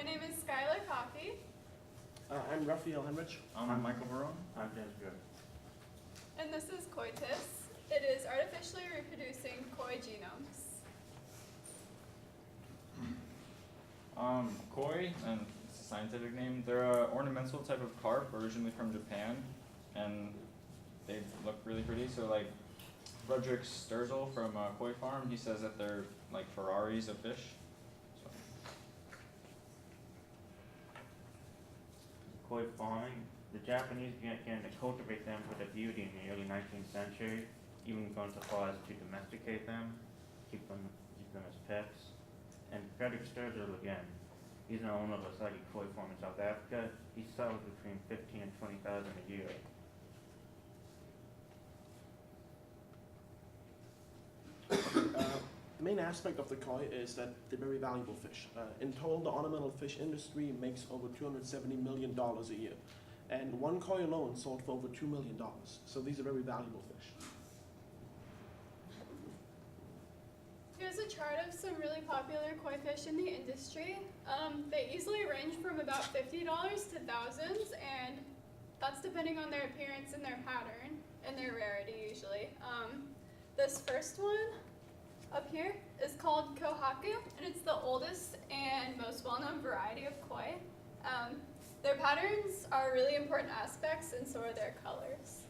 My name is Skylar, Coffey. I'm Raphael, Henrich. I'm Michael Barone. I'm James Good. And this is Koitus. It is artificially reproducing koi genomes. Koi, and it's a scientific name, they're an ornamental type of carp originally from Japan, and they look really pretty. So like Frederick Sturgill from Koi Farm, he says that they're like Ferraris of fish. So. Koi farming. The Japanese began to cultivate them for their beauty in the early 19th century, even going so far as to domesticate them, keep them as pets. And Frederick Sturgill again, he's an owner of a slightly koi farm in South Africa. He sells between 15 and 20,000 a year. The main aspect of the koi is that they're very valuable fish. In total, the ornamental fish industry makes over $270 million a year. And one koi alone sold for over $2 million. So these are very valuable fish. Here's a chart of some really popular koi fish in the industry. They easily range from about $50 to thousands, and that's depending on their appearance and their pattern and their rarity usually. This first one up here is called Kohaku, and it's the oldest and most well-known variety of koi. Their patterns are really important aspects, and so are their colors.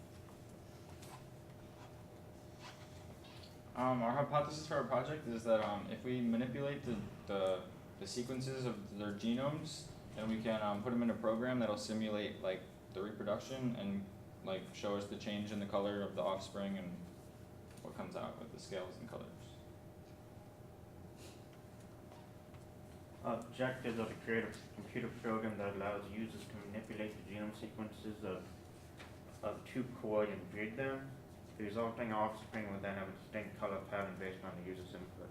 Our hypothesis for our project is that if we manipulate the sequences of their genomes, then we can put them in a program that'll simulate like the reproduction and like show us the change in the color of the offspring and what comes out with the scales and colors. Objectives are to create a computer program that allows users to manipulate the genome sequences of two koi and breed them. The resulting offspring will then have a distinct color pattern based on the user's input.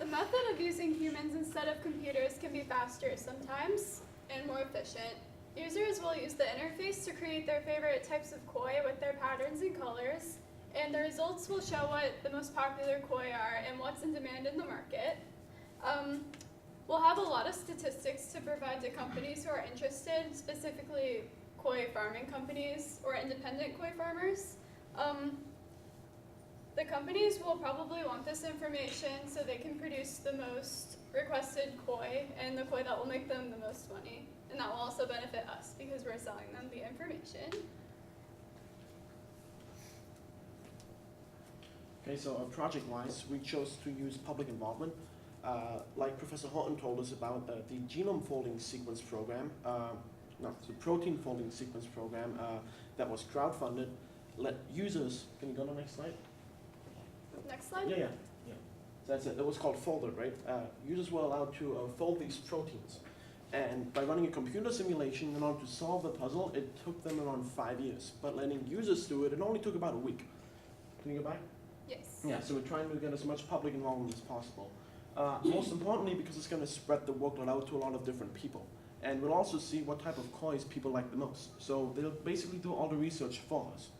The method of using humans instead of computers can be faster sometimes and more efficient. Users will use the interface to create their favorite types of koi with their patterns and colors, and the results will show what the most popular koi are and what's in demand in the market. We'll have a lot of statistics to provide to companies who are interested, specifically koi farming companies or independent koi farmers. The companies will probably want this information so they can produce the most requested koi and the koi that will make them the most money. And that will also benefit us because we're selling them the information. Okay, so project-wise, we chose to use public involvement. Like Professor Horton told us about the genome folding sequence program, the protein folding sequence program that was crowdfunded, let users, can you go to the next slide? Next slide? Yeah. So that's it, it was called Folded, right? Users were allowed to fold these proteins. And by running a computer simulation in order to solve the puzzle, it took them around 5 years. But letting users do it, it only took about a week. Can you go back? Yes. Yeah, so we're trying to get as much public involvement as possible. Most importantly, because it's going to spread the workload out to a lot of different people. And we'll also see what type of koi people like the most. So they'll basically do all the research for us.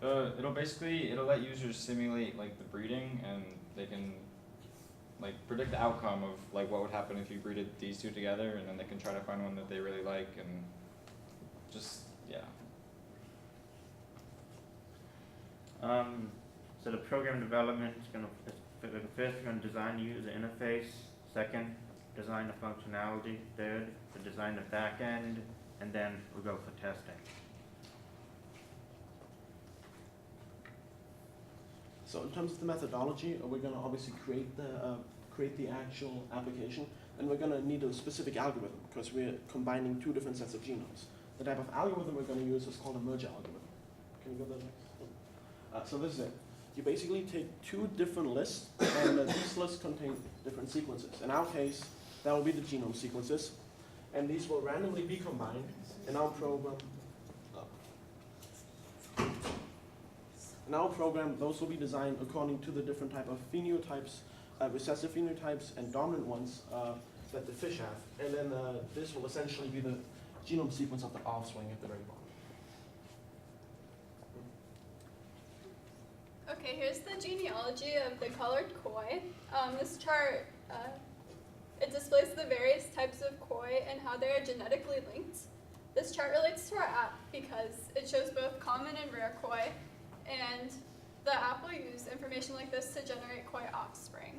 It'll let users simulate like the breeding, and they can like predict the outcome of like what would happen if you breeded these two together, and then they can try to find one that they really like, and just yeah. So the program development is first we're going to design the user interface. Second, design the functionality. Third, to design the back end, and then we'll go for testing. So in terms of the methodology, we're going to obviously create the actual application, and we're going to need a specific algorithm because we're combining two different sets of genomes. The type of algorithm we're going to use is called a merge algorithm. Can you go to the next one? So this is it. You basically take two different lists, and these lists contain different sequences. In our case, that will be the genome sequences, and these will randomly be combined in our program. In our program, those will be designed according to the different type of phenotypes, recessive phenotypes and dominant ones that the fish have. And then this will essentially be the genome sequence of the offspring at the very bottom. Okay, here's the genealogy of the colored koi. This chart, it displays the various types of koi and how they are genetically linked. This chart relates to our app because it shows both common and rare koi, and the app will use information like this to generate koi offspring.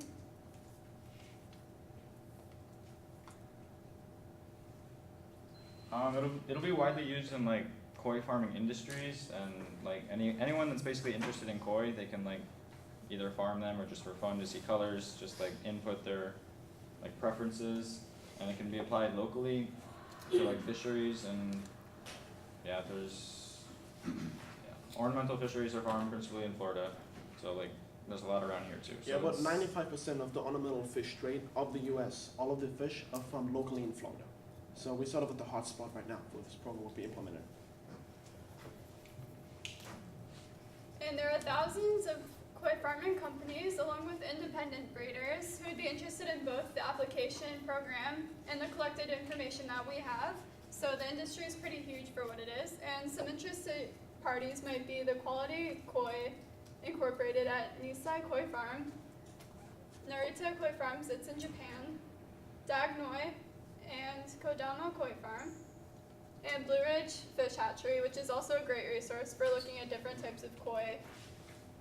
It'll be widely used in like koi farming industries, and like anyone that's basically interested in koi, they can like either farm them or just for fun to see colors, just like input their like preferences, and it can be applied locally to like fisheries, and yeah, ornamental fisheries are farmed principally in Florida, so like there's a lot around here too. So Yeah, about it's- 95% of the ornamental fish trade of the US, all of the fish are farmed locally in Florida. So we're sort of at the hot spot right now where this program will be implemented. And there are thousands of koi farming companies along with independent breeders who would be interested in both the application program and the collected information that we have. So the industry is pretty huge for what it is, and some interested parties might be the Quality Koi Incorporated at Nisai Koi Farm, Narita Koi Farms, it's in Japan, Dagnoi, and Kodama Koi Farm, and Blue Ridge Fish Hatchery, which is also a great resource for looking at different types of koi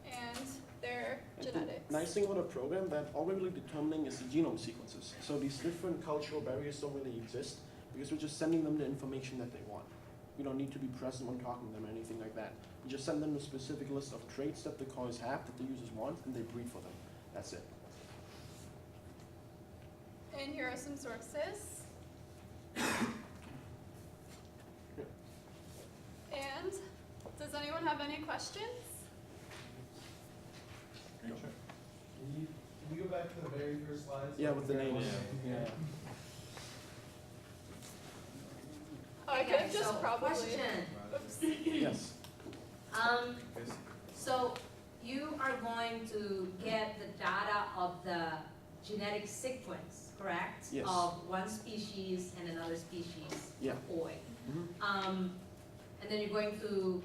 and their And genetics. the nice thing about a program that all we're really determining is the genome sequences. So these different cultural barriers don't really exist because we're just sending them the information that they want. We don't need to be present when talking to them or anything like that. We just send them a specific list of traits that the kois have that the users want, and they breed for them. That's it. And here are some sources. And does anyone have any questions? Sure. Can you go back to the very first slide? so Yeah, I with can the grab names. one? Yeah. Oh, I could have just so probably. question, Oops. Yes. So you are going to get the data of the genetic sequence, correct? Yes. Of one species and another species Yeah. of koi. Mhm. And then you're going to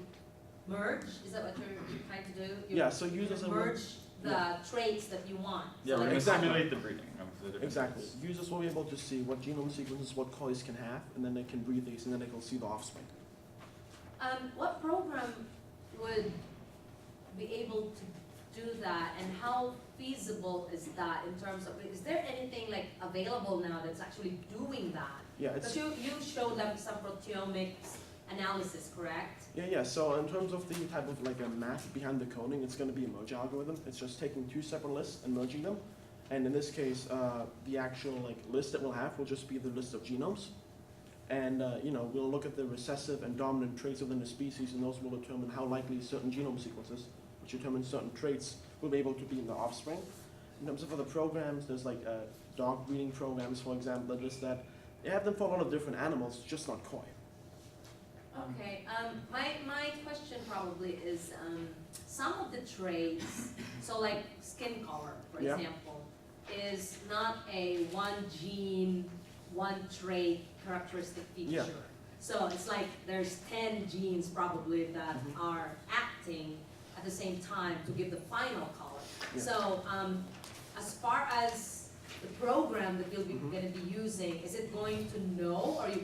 merge, is that what you're trying to do? You're Yeah, so users gonna are merge the traits that you want. Yeah, So we're like gonna a color. simulate the breeding of the different Exactly. types. Users will be able to see what genome sequences what kois can have, and then they can breed these, and then they can see the offspring. What program would be able to do that, and how feasible is that in terms of, is there anything like available now that's actually doing that? Yeah, Because it's you showed them some proteomics analysis, correct? yeah. So in terms of the type of like a math behind the coding, it's going to be a merge algorithm. It's just taking two separate lists and merging them. And in this case, the actual like list that we'll have will just be the list of genomes. And we'll look at the recessive and dominant traits within the species, and those will determine how likely certain genome sequences, which determine certain traits, will be able to be in the offspring. In terms of other programs, there's like dog breeding programs, for example, that they have them for a lot of different animals, just not koi. Okay, my question probably is, some of the traits, so like skin color, for Yeah. example, is not a one gene, one trait characteristic feature. Yeah. So it's like there's 10 genes probably that Mhm. are acting at the same time to give the final color. Yeah. So, as far as the program that you'll be Mhm. gonna be using, is it going to know, or are you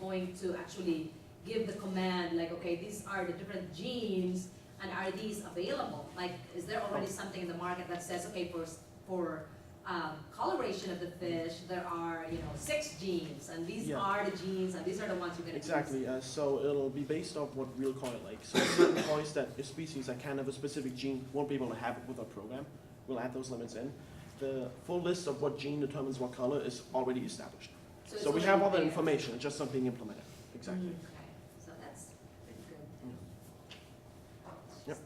going to actually give the command, like, okay, these are the different genes, and are these available? Like, is there already something in the market that says, okay, for coloration of the fish, there are, 6 genes, and these Yeah. are the genes, and these are the ones you're gonna use? Exactly. So it'll be based off what real koi like. So certain kois that a species that can have a specific gene won't be able to have it with our program. We'll add those limits in. The full list of what gene determines what color is already established. it's So we have all already the there. information, it's just not being implemented. Exactly. Okay, so that's pretty good. Yep.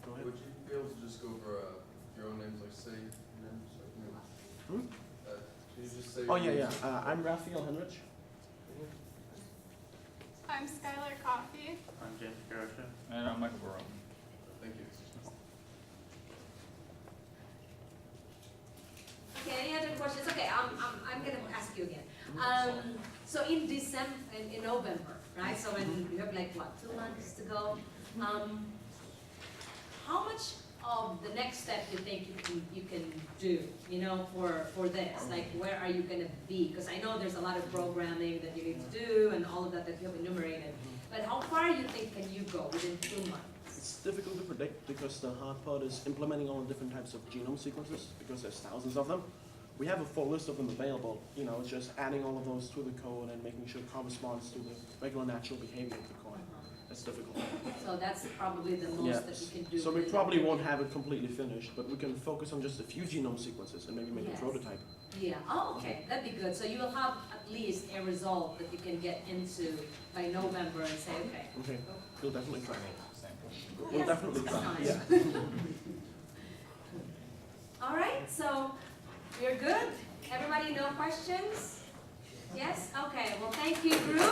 Go ahead. Would you be able to just go over your own names, like say your names, like Hmm? can you just say? Oh your yeah, names? yeah. I'm Raphael Henrich. I'm Skylar Coffey. I'm James Groccia. And I'm Michael Barone. Thank you. Okay, any other questions? Okay, I'm gonna ask you again. So in December, in November, right? So when you have like what, 2 months to go. How much of the next step you think you can do, you know, for this? Like, where are you gonna be? Because I know there's a lot of programming that you need to do and all of that that you have enumerated. But how far you think can you go within 2 months? It's difficult to predict because the hard part is implementing all the different types of genome sequences because there's thousands of them. We have a full list of them available, you know, it's just adding all of those to the code and making sure it corresponds to the regular natural behavior of the coin. That's difficult. So that's probably the most that you can do. So we within probably that won't period. have it completely finished, but we can focus on just a few genome sequences and maybe make Yes. a prototype. Yeah, oh, okay, that'd be good. So you will have at least a result that you can get into by November and say, okay. Okay, we'll definitely try. We'll Yes, definitely that's try, nice. yeah. All right, so we're good? Everybody, no questions? Yes? Okay, well, thank you, group.